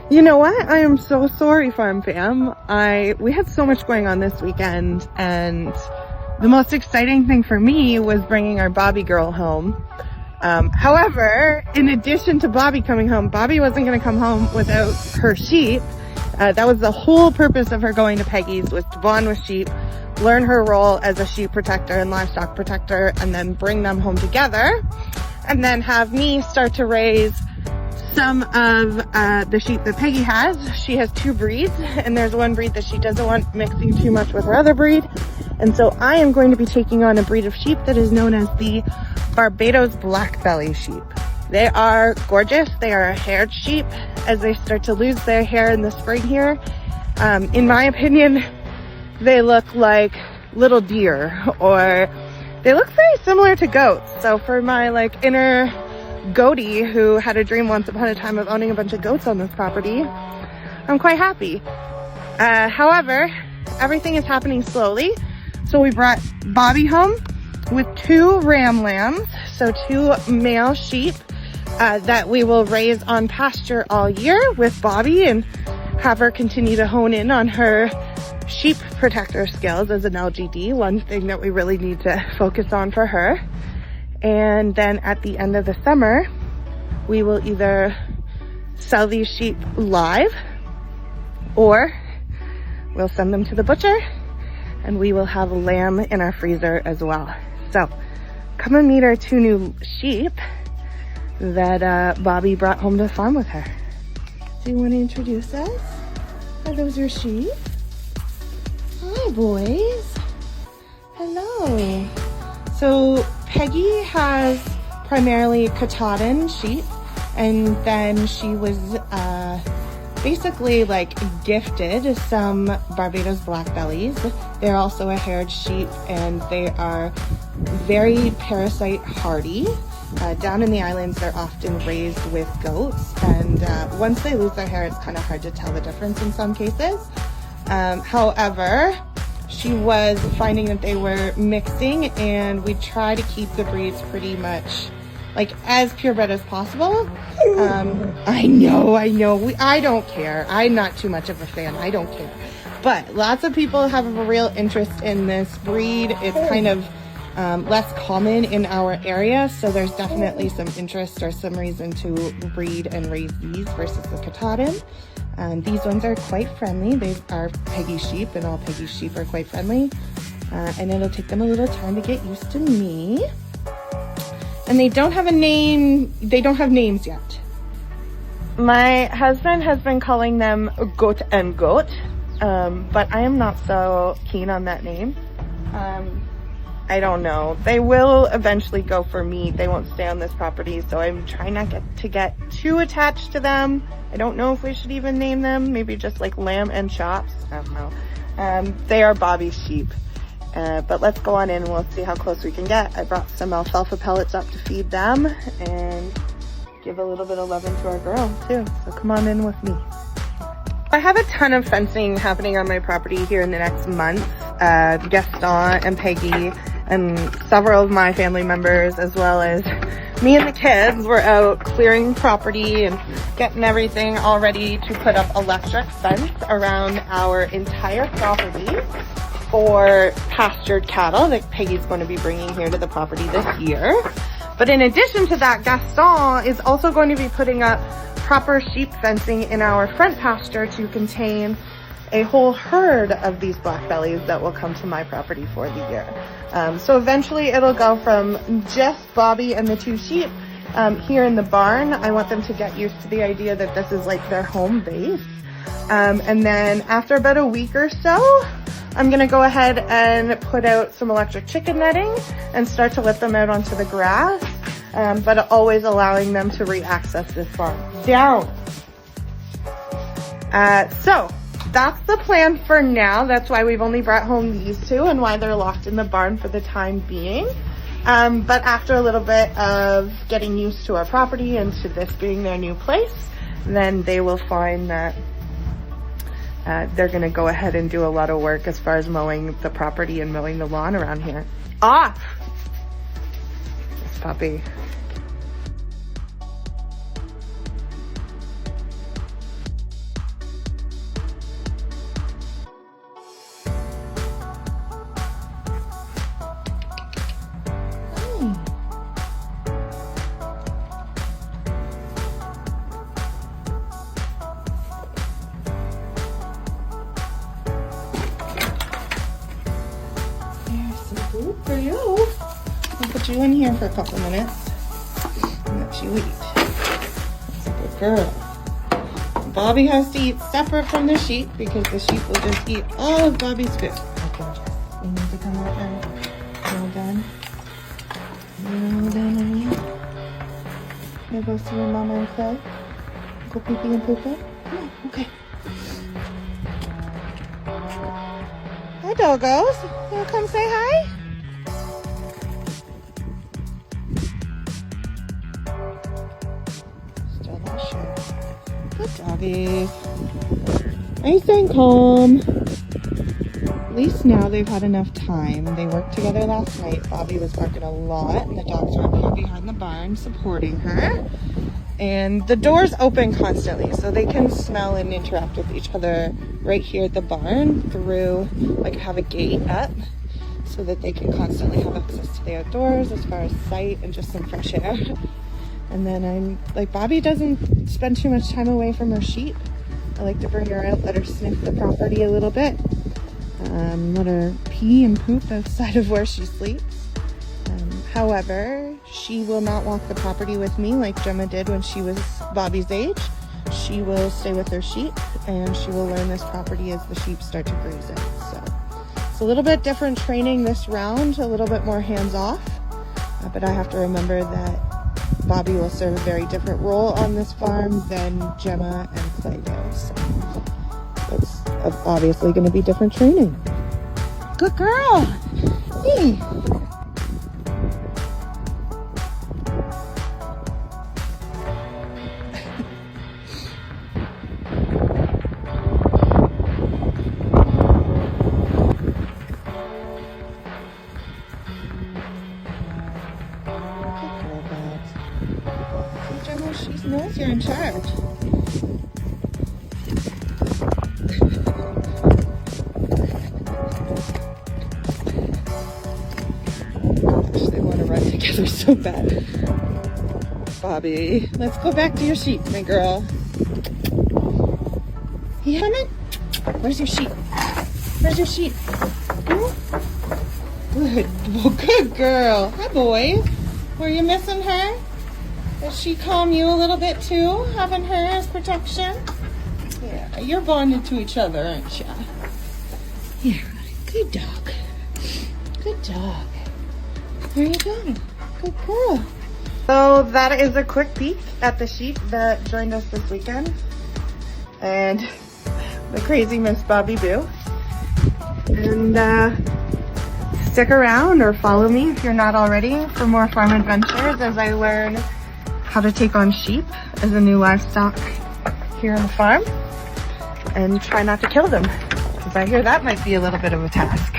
You know what? I am so sorry, Farm Fam. We had so much going on this weekend, and the most exciting thing for me was bringing our Bobby girl home. However, in addition to Bobby coming home, Bobby wasn't going to come home without her sheep. That was the whole purpose of her going to Peggy's, was to bond with sheep, learn her role as a sheep protector and livestock protector, and then bring them home together, and then have me start to raise some of the sheep that Peggy has. She has 2 breeds, and there's one breed that she doesn't want mixing too much with her other breed. And so I am going to be taking on a breed of sheep that is known as the Barbados Black Belly sheep. They are gorgeous. They are a haired sheep as they start to lose their hair in the spring here. In my opinion, they look like little deer, or they look very similar to goats. So for my inner goatie who had a dream once upon a time of owning a bunch of goats on this property, I'm quite happy. However, everything is happening slowly. So we brought Bobby home with 2 ram lambs, so 2 male sheep that we will raise on pasture all year with Bobby, and have her continue to hone in on her sheep protector skills as an LGD, one thing that we really need to focus on for her. And then at the end of the summer, we will either sell these sheep live, or we'll send them to the butcher, and we will have lamb in our freezer as well. So come and meet our 2 new sheep that Bobby brought home to the farm with her. Do you want to introduce us? Are those your sheep? Hi, boys. Hello. So Peggy has primarily Katahdin sheep, and then she was basically gifted some Barbados black bellies. They're also a haired sheep, and they are very parasite hardy. Down in the islands, they're often raised with goats, and once they lose their hair, it's kind of hard to tell the difference in some cases. However, she was finding that they were mixing, and we try to keep the breeds pretty much as purebred as possible. I know. I don't care. I'm not too much of a fan. I don't care. But lots of people have a real interest in this breed. It's kind of less common in our area, so there's definitely some interest or some reason to breed and raise these versus the Katahdin. These ones are quite friendly. They are Peggy sheep, and all Peggy sheep are quite friendly. And it'll take them a little time to get used to me. And they don't have a name. They don't have names yet. My husband has been calling them Goat and Goat, but I am not so keen on that name. I don't know. They will eventually go for meat. They won't stay on this property, so I'm trying not to get too attached to them. I don't know if we should even name them. Maybe just lamb and chops. I don't know. They are Bobby's sheep. But let's go on in and we'll see how close we can get. I brought some alfalfa pellets up to feed them and give a little bit of loving to our girl too. So come on in with me. I have a ton of fencing happening on my property here in the next month. Gaston and Peggy and several of my family members, as well as me and the kids, were out clearing property and getting everything all ready to put up electric fence around our entire property for pastured cattle that Peggy's going to be bringing here to the property this year. But in addition to that, Gaston is also going to be putting up proper sheep fencing in our front pasture to contain a whole herd of these black bellies that will come to my property for the year. So eventually it'll go from just Bobby and the 2 sheep here in the barn. I want them to get used to the idea that this is their home base. And then after about a week or so, I'm gonna go ahead and put out some electric chicken netting and start to let them out onto the grass, but always allowing them to re-access this farm. Down. So that's the plan for now. That's why we've only brought home these 2 and why they're locked in the barn for the time being. But after a little bit of getting used to our property and to this being their new place, then they will find that they're going to go ahead and do a lot of work as far as mowing the property and mowing the lawn around here. Off! This puppy. put you in here for a couple minutes and let you eat. That's a good girl. Bobby has to eat separate from the sheep because the sheep will just eat all of Bobby's food. Okay, you need to come out now. All done. All done, are you? Can I go see your mama and play? Go pee-pee and poo-poo? Come on, okay. Hi, doggos. You wanna come say hi? Still not sure. Good doggies. Nice and calm. At least now they've had enough time. They worked together last night. Bobby was barking a lot, and the dogs were up here behind the barn supporting her. And the door's open constantly, so they can smell and interact with each other right here at the barn through, like, have a gate up so that they can constantly have access to the outdoors as far as sight and just some fresh air. And then I'm like, Bobby doesn't spend too much time away from her sheep. I like to bring her out, let her sniff the property a little bit, let her pee and poop outside of where she sleeps. However, she will not walk the property with me like Gemma did when she was Bobby's age. She will stay with her sheep, and she will learn this property as the sheep start to graze it. So it's a little bit different training this round, a little bit more hands-off, but I have to remember that Bobby will serve a very different role on this farm than Gemma and Clay do. So it's obviously going to be different training. Good girl! Hey! She knows you're in charge. Gosh, they want to run together so bad. Bobby, let's go back to your sheep, my girl. You coming? Where's your sheep? Where's your sheep? Hmm? Good, well, good girl. Hi, boy. Were you missing her? Does she calm you a little bit too, having her as protection? Yeah, you're bonded to each other, aren't you? Yeah, good dog. Good dog. There you go. Good girl. So that is a quick peek at the sheep that joined us this weekend. And the crazy Miss Bobby Boo. And stick around or follow me if you're not already for more farm adventures as I learn how to take on sheep as a new livestock here on the farm and try not to kill them, because I hear that might be a little bit of a task.